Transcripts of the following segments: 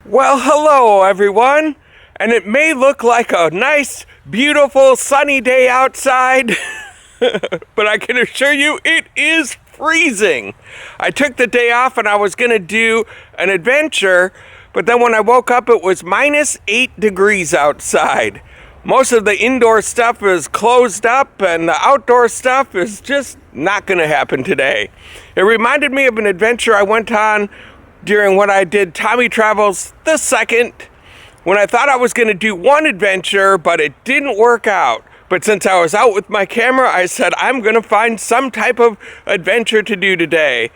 Well, hello everyone, and it may look like a nice, beautiful, sunny day outside, but I can assure you it is freezing. I took the day off and I was going to do an adventure, but then when I woke up it was -8 degrees outside. Most of the indoor stuff is closed up and the outdoor stuff is just not going to happen today. It reminded me of an adventure I went on during when I did Tommy Travels the Second, when I thought I was going to do one adventure, but it didn't work out. But since I was out with my camera, I said, I'm going to find some type of adventure to do today.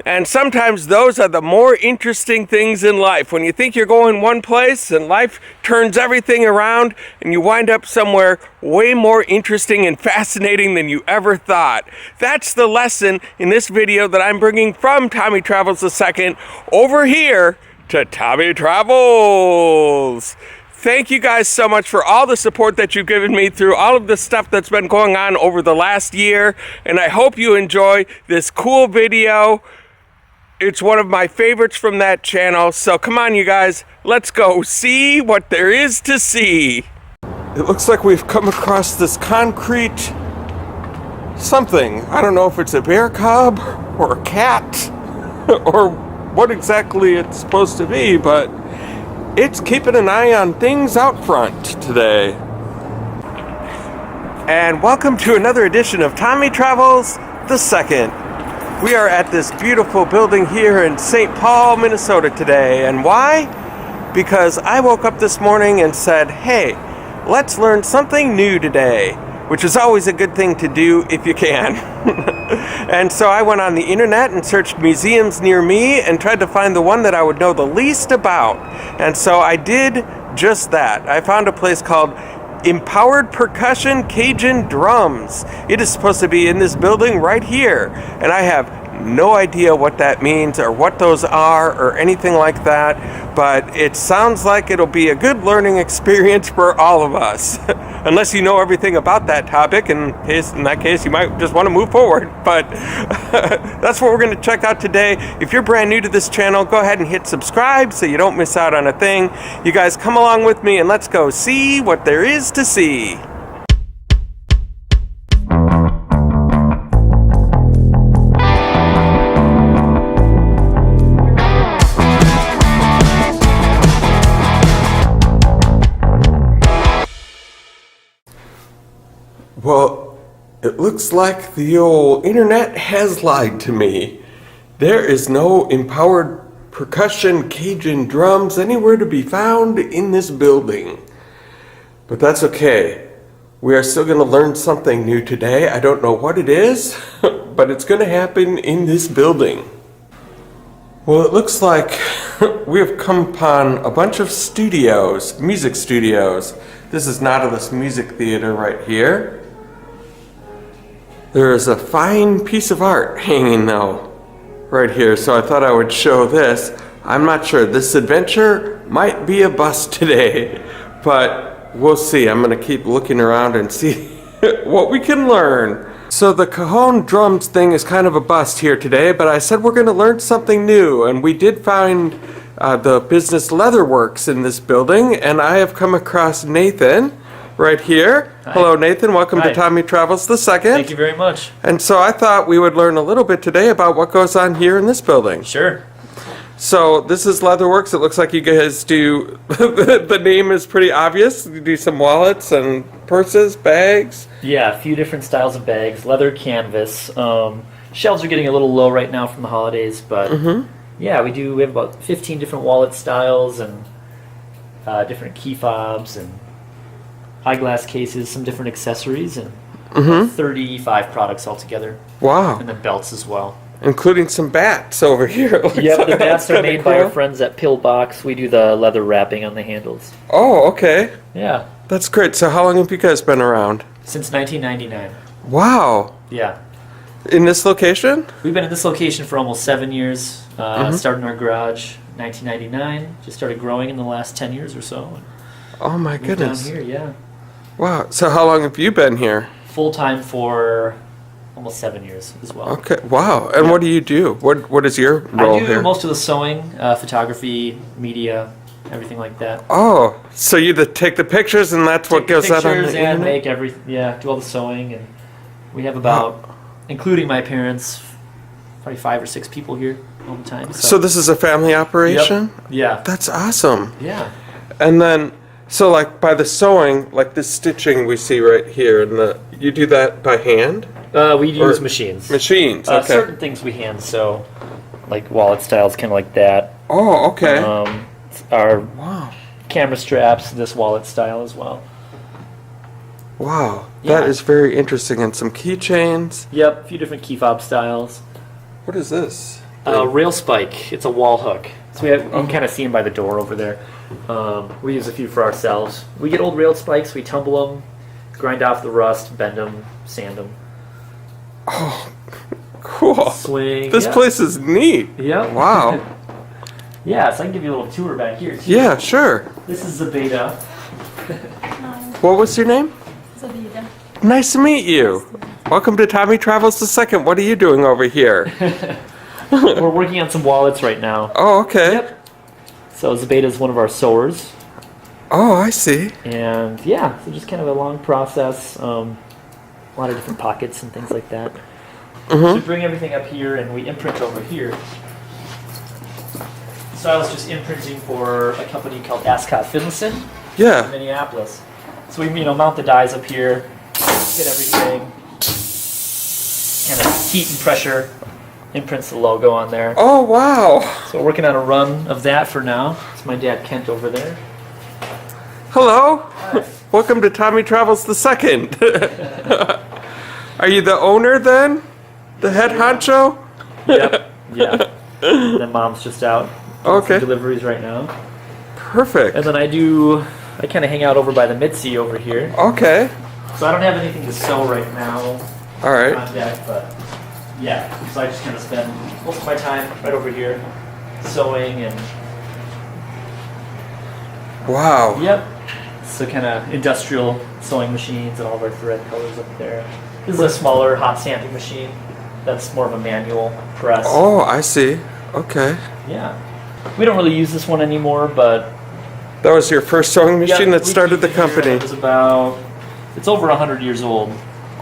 And sometimes those are the more interesting things in life. When you think you're going one place and life turns everything around and you wind up somewhere way more interesting and fascinating than you ever thought. That's the lesson in this video that I'm bringing from Tommy Travels the Second over here to Tommy Travels. Thank you guys so much for all the support that you've given me through all of the stuff that's been going on over the last year. And I hope you enjoy this cool video. It's one of my favorites from that channel, so come on you guys, let's go see what there is to see. It looks like we've come across this concrete something. I don't know if it's a bear cub or a cat or what exactly it's supposed to be, but it's keeping an eye on things out front today. And welcome to another edition of Tommy Travels the Second. We are at this beautiful building here in St. Paul, Minnesota today. And why? Because I woke up this morning and said, hey, let's learn something new today, which is always a good thing to do if you can. And so I went on the internet and searched museums near me and tried to find the one that I would know the least about. And so I did just that. I found a place called Empowered Percussion Cajun Drums. It is supposed to be in this building right here, and I have no idea what that means or what those are or anything like that, but it sounds like it'll be a good learning experience for all of us. Unless you know everything about that topic, in that case you might just want to move forward, but that's what we're going to check out today. If you're brand new to this channel, go ahead and hit subscribe so you don't miss out on a thing. You guys come along with me and let's go see what there is to see. Well, it looks like the old internet has lied to me. There is no Empowered Percussion Cajun Drums anywhere to be found in this building. But that's okay. We are still going to learn something new today. I don't know what it is, but it's going to happen in this building. Well, it looks like we have come upon a bunch of studios, music studios. This is Nautilus Music Theater right here. There is a fine piece of art hanging though, right here, so I thought I would show this. I'm not sure, this adventure might be a bust today, but we'll see. I'm gonna keep looking around and see what we can learn. So the Cajon drums thing is kind of a bust here today, but I said we're gonna learn something new, and we did find the business Leatherworks in this building, and I have come across Nathan right here. Hi. Hello Nathan, welcome Hi. to Tommy Travels the Second. Thank you very much. And so I thought we would learn a little bit today about what goes on here in this building. Sure. So this is Leatherworks. It looks like you guys do, the name is pretty obvious. You do some wallets and purses, bags. Yeah, a few different styles of bags, leather, canvas. Shelves are getting a little low right now from the holidays, but yeah, we have about 15 different wallet styles and different key fobs and eyeglass cases, some different accessories, and 35 products altogether. Wow. And then belts as well. Including some bats over here. Yep, the bats are kinda made by cool. our friends at Pillbox. We do the leather wrapping on the handles. Oh, okay. Yeah, That's great. So how long have you guys been around? since 1999. Wow. Yeah. In this location? We've been in this location for almost 7 years. Started in our garage 1999. Just started growing in the last 10 years or so. And Oh my moved goodness. down here, yeah. Wow. So how long have you been here? Full time for almost 7 years as well. Okay. Wow. And Yeah. what do you do? What is your role I do here? most of the sewing, photography, media, everything like that. Oh, so you take the pictures and that's what Take the goes out on pictures the and internet? make do all the sewing, and we have about, including my parents, probably 5 or 6 people here all the time. So this is a family operation? Yep. Yeah. That's awesome. Yeah. And then, so like by the sewing, like this stitching we see right here, and you do that by hand? We use Or- machines. Machines, okay. Certain things we hand sew, like wallet styles, kind of like that. Oh, okay. Our Wow. camera straps, this wallet style as well. Wow. Yeah. That is very interesting. And some keychains. Yep, a few different key fob styles. What is this? Rail spike. It's a wall hook. So you can kind of see them by the door over there. We use a few for ourselves. We get old rail spikes, we tumble them, grind off the rust, bend them, sand them. Cool. Swing. This yeah. place is neat. Yep. Wow. Yeah, so I can give you a little tour back here too. Yeah, sure. This is the beta. What was your name? Zavida. Nice to meet you. Welcome to Tommy Travels II. What are you doing over here? We're working on some wallets right now. Oh, okay. Yep. So Zabeta is one of our sewers. Oh, I see. And yeah, so just kind of a long process. A lot of different pockets and things like that. So we bring everything up here and we imprint over here. So I was just imprinting for a company called Ascot Finlayson in Yeah. Minneapolis. So we mount the dies up here, get everything, kind of heat and pressure, imprints the logo on there. Oh, wow. So we're working on a run of that for now. It's my dad Kent over there. Hello. Welcome to Tommy Travels II. Are you the owner then? The head honcho? Yep, yeah. And then mom's just out doing Okay. some deliveries right now. Perfect. And then I kind of hang out over by the Mitzi over here. Okay. So I don't have anything to sew right now All right. on deck, but yeah. So I just kind of spend most of my time right over here sewing and Wow. yep. So kind of industrial sewing machines and all of our thread colors up there. This is a smaller hot stamping machine. That's more of a manual press. Oh, I see. Okay. Yeah. We don't really use this one anymore, but That was your first sewing machine yeah, that we started keep the it here. company. It was it's over 100 years old.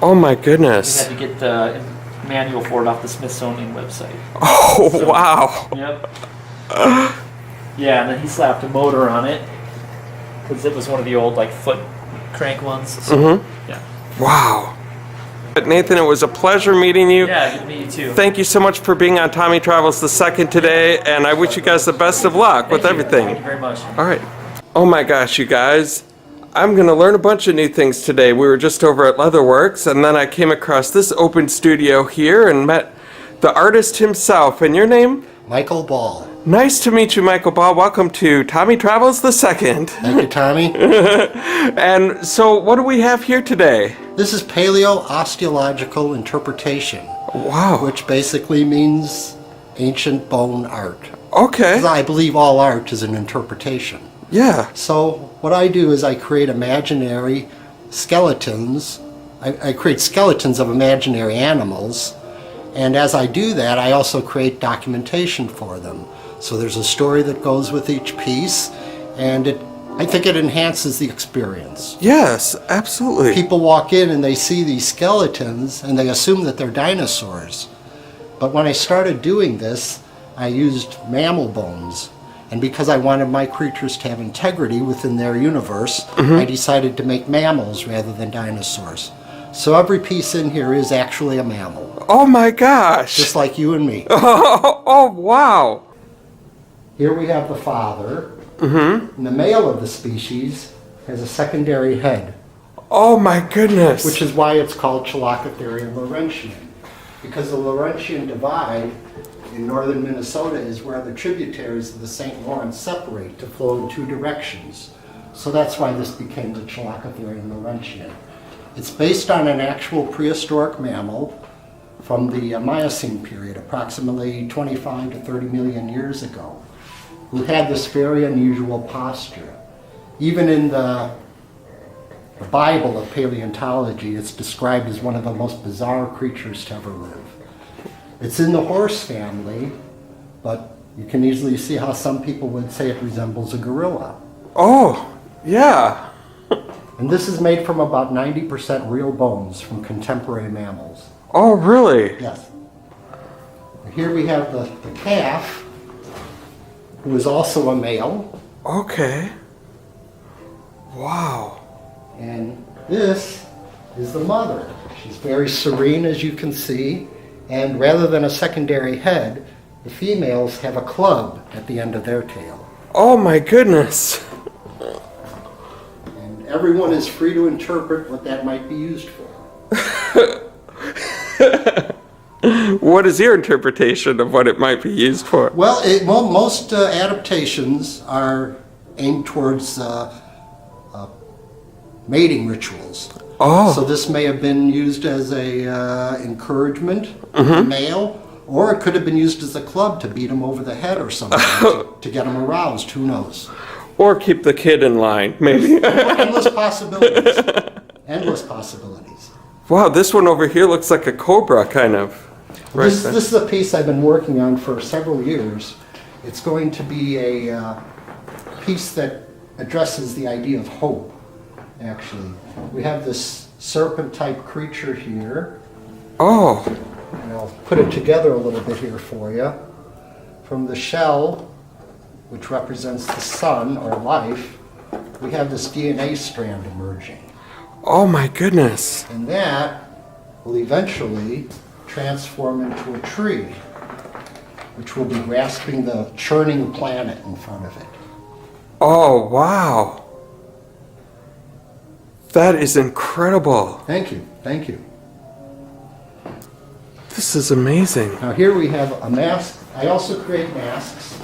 Oh my We goodness. had to get the manual for it off the Smithsonian website. Oh, So- wow. Yep. Yeah, and then he slapped a motor on it because it was one of the old foot crank ones. So, yeah. Wow. But Nathan, it was a pleasure meeting you. Yeah, good to meet you too. Thank you so much for being on Tommy Travels II today, and I wish you guys the best of luck with Thank you. everything. Thank you very much. All right. Oh my gosh, you guys. I'm going to learn a bunch of new things today. We were just over at Leatherworks, and then I came across this open studio here and met the artist himself. And your name? Michael Ball. Nice to meet you, Michael Ball. Welcome to Tommy Travels II. Thank you, Tommy. And so, what do we have here today? This is paleosteological interpretation, Wow. which basically means ancient bone art. Okay. 'Cause I believe all art is an interpretation. Yeah. So what I do is I create imaginary skeletons. I create skeletons of imaginary animals. And as I do that, I also create documentation for them. So there's a story that goes with each piece, and I think it enhances the experience. Yes, absolutely. People walk in and they see these skeletons and they assume that they're dinosaurs. But when I started doing this, I used mammal bones. And because I wanted my creatures to have integrity within their universe, I decided to make mammals rather than dinosaurs. So every piece in here is actually a mammal, Oh my gosh. just like you and me. Oh, wow. Here we have the father, and the male of the species has a secondary head, Oh my goodness. which is why it's called Chilocotharia laurentian. Because the Laurentian Divide in northern Minnesota is where the tributaries of the St. Lawrence separate to flow in two directions. So that's why this became the Chilocotharia laurentian. It's based on an actual prehistoric mammal from the Miocene period, approximately 25 to 30 million years ago, who had this very unusual posture. Even in the Bible of paleontology, it's described as one of the most bizarre creatures to ever live. It's in the horse family, but You can easily see how some people would say it resembles a gorilla. Oh, yeah. And this is made from about 90% real bones from contemporary mammals. Oh, really? Yes. Here we have the calf, who is also a male. Okay. Wow. And this is the mother. She's very serene, as you can see. And rather than a secondary head, the females have a club at the end of their tail. Oh, my goodness. And everyone is free to interpret what that might be used for. What is your interpretation of what it might be used for? Well, most adaptations are aimed towards mating rituals. Oh. So this may have been used as a encouragement of the male, or it could have been used as a club to beat him over the head or something to get him aroused. Who knows? Or keep the kid in line, maybe. Endless possibilities. Endless possibilities. Wow, this one over here looks like a cobra, kind of. Right This is a piece I've been working on for several years. It's going to be a piece that addresses the idea of hope, actually. We have this serpent-type creature here. Oh, And I'll put it together a little bit here for you. From the shell, which represents the sun or life, we have this DNA strand emerging. oh my goodness. And that will eventually transform into a tree, which will be grasping the churning planet in front of it. Oh, wow. That is incredible. Thank you, thank you. This is amazing. Now here we have a mask. I also create masks.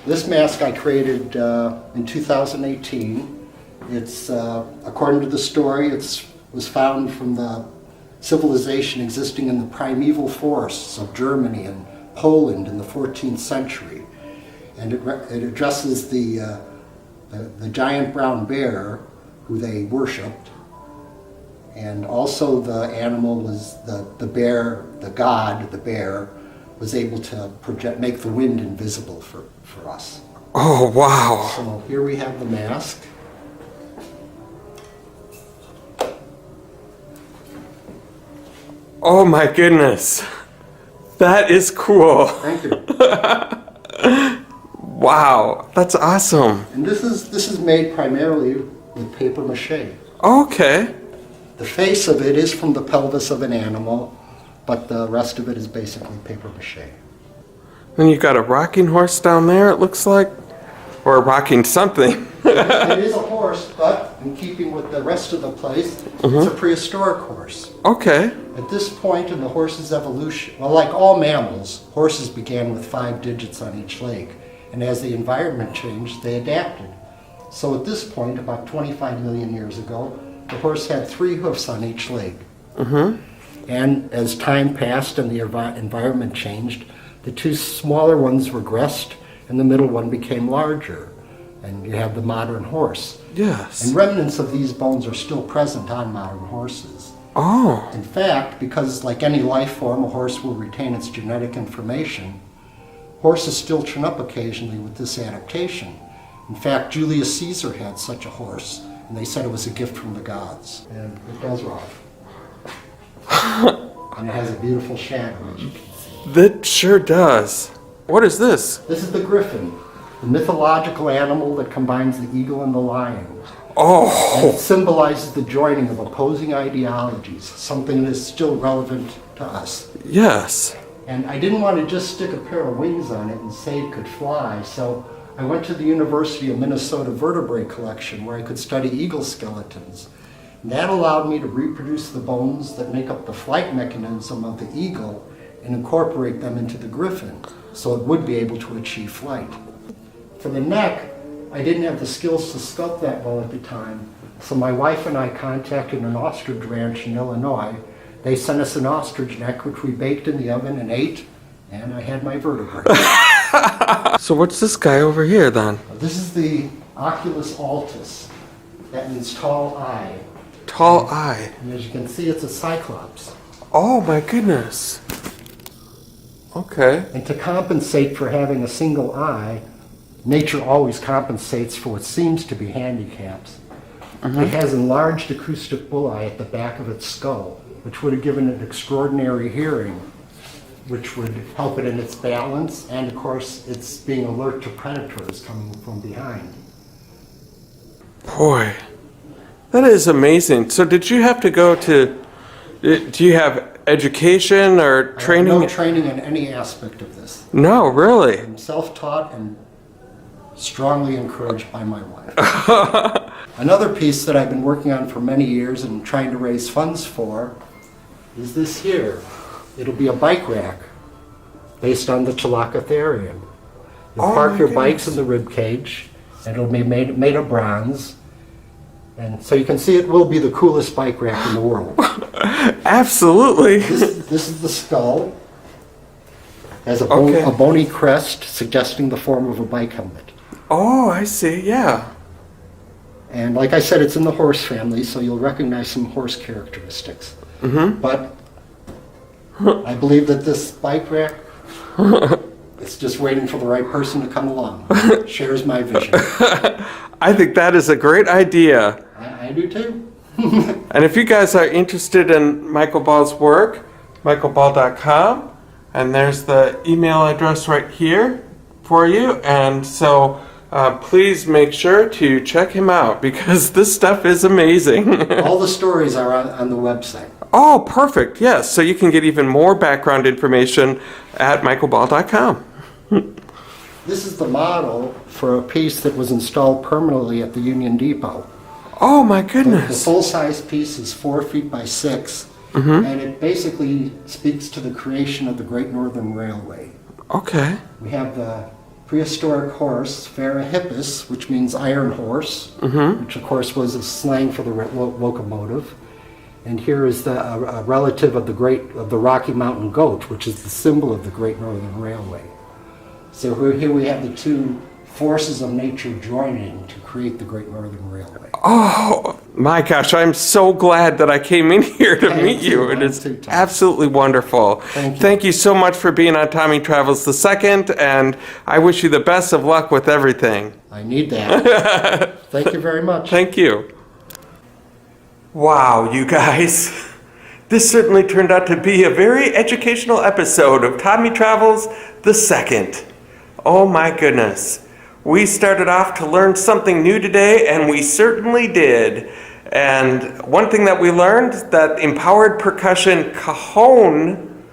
This mask I created in 2018. It's, according to the story, it was found from the civilization existing in the primeval forests of Germany and Poland in the 14th century. And it addresses the giant brown bear who they worshipped. And also the animal was the bear, the god, the bear, was able to make the wind invisible for us. Oh, wow. So here we have the mask. Oh my goodness. That is cool. Thank you. Wow, that's awesome. And this is made primarily with paper mache. Okay. The face of it is from the pelvis of an animal, but the rest of it is basically paper mache. Then you got a rocking horse down there, it looks like. Or a rocking something. It is a horse, but in keeping with the rest of the place, it's a prehistoric horse. Okay. At this point in the horse's evolution, well, like all mammals, horses began with 5 digits on each leg. And as the environment changed, they adapted. So at this point, about 25 million years ago, the horse had 3 hoofs on each leg. And as time passed and the environment changed, the 2 smaller ones regressed and the middle one became larger. And you have the modern horse. Yes. And remnants of these bones are still present on modern horses. Oh. In fact, because like any life form, a horse will retain its genetic information, horses still turn up occasionally with this adaptation. In fact, Julius Caesar had such a horse, and they said it was a gift from the gods. And it does rough. And it has a beautiful shadow, as you can see. That sure does. What is this? This is the griffin, the mythological animal that combines the eagle and the lion. Oh. And it symbolizes the joining of opposing ideologies, something that is still relevant to us. Yes. And I didn't want to just stick a pair of wings on it and say it could fly, so I went to the University of Minnesota Vertebrate Collection where I could study eagle skeletons. And that allowed me to reproduce the bones that make up the flight mechanism of the eagle and incorporate them into the griffin, so it would be able to achieve flight. For the neck, I didn't have the skills to sculpt that well at the time, so my wife and I contacted an ostrich ranch in Illinois. They sent us an ostrich neck, which we baked in the oven and ate, and I had my vertebrae. So what's this guy over here then? This is the Oculus altus. That means tall eye. Tall eye. And as you can see, it's a cyclops. Oh my goodness. Okay. And to compensate for having a single eye, nature always compensates for what seems to be handicaps. It has enlarged acoustic bullae at the back of its skull, which would have given it extraordinary hearing, which would help it in its balance, and of course, it's being alert to predators coming from behind. Boy, that is amazing. So did you have to go to, do you have education or training? I have no training in any aspect of this. No, really? I'm self-taught and strongly encouraged by my wife. Another piece that I've been working on for many years and trying to raise funds for is this here. It'll be a bike rack based on the Cholocatherium. You'll park your bikes in the rib cage, and it'll be made of bronze. And so you can see it will be the coolest bike rack in the world. Absolutely. This is the skull. Has a Okay. bony crest suggesting the form of a bike helmet. Oh, I see, yeah. And like I said, it's in the horse family, so you'll recognize some horse characteristics. But I believe that this bike rack, it's just waiting for the right person to come along. It shares my vision. I think that is a great idea. I do too. And if you guys are interested in Michael Ball's work, michaelball.com, and there's the email address right here for you. And so please make sure to check him out because this stuff is amazing. All the stories are on the website. Oh, perfect. Yes. So you can get even more background information at michaelball.com. This is the model for a piece that was installed permanently at the Union Depot. Oh, my The goodness. full-size piece is 4 feet by 6, and it basically speaks to the creation of the Great Northern Railway. Okay. We have the prehistoric horse, Pherohippus, which means iron horse, which of course was a slang for the locomotive. And here is a relative of the Rocky Mountain goat, which is the symbol of the Great Northern Railway. So here we have the two forces of nature joining to create the Great Northern Railway. Oh, my gosh. I'm so glad that I came in here to meet you. It is absolutely wonderful. Thank you. Thank you so much for being on Tommy Travels II, and I wish you the best of luck with everything. I need that. Thank you very much. Thank you. Wow, you guys. This certainly turned out to be a very educational episode of Tommy Travels II. Oh my goodness. We started off to learn something new today, and we certainly did. And one thing that we learned, that empowered percussion cajon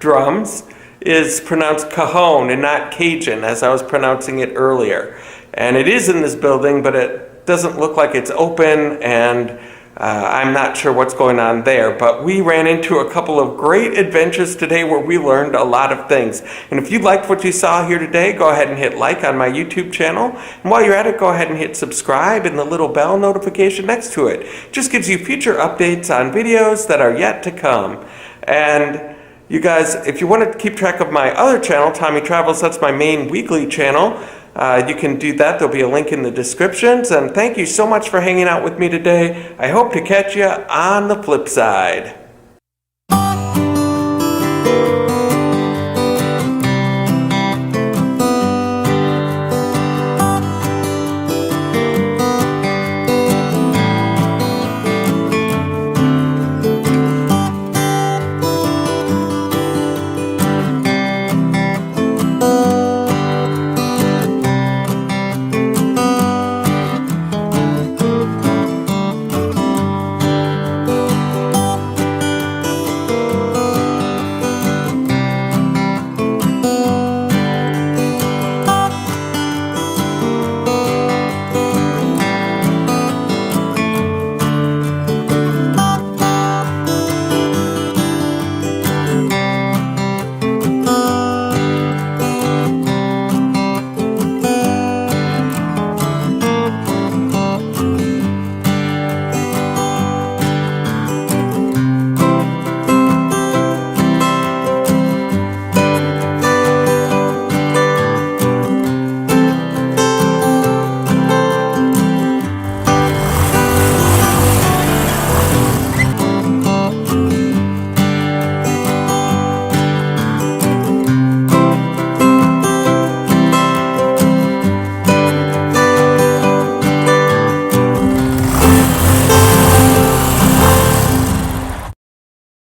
drums is pronounced cajon and not Cajun, as I was pronouncing it earlier. And it is in this building, but it doesn't look like it's open, and I'm not sure what's going on there, but we ran into a couple of great adventures today where we learned a lot of things. And if you liked what you saw here today, go ahead and hit like on my YouTube channel. And while you're at it, go ahead and hit subscribe and the little bell notification next to it. It just gives you future updates on videos that are yet to come. And you guys, if you want to keep track of my other channel, Tommy Travels, that's my main weekly channel. You can do that. There'll be a link in the descriptions. And thank you so much for hanging out with me today. I hope to catch you on the flip side.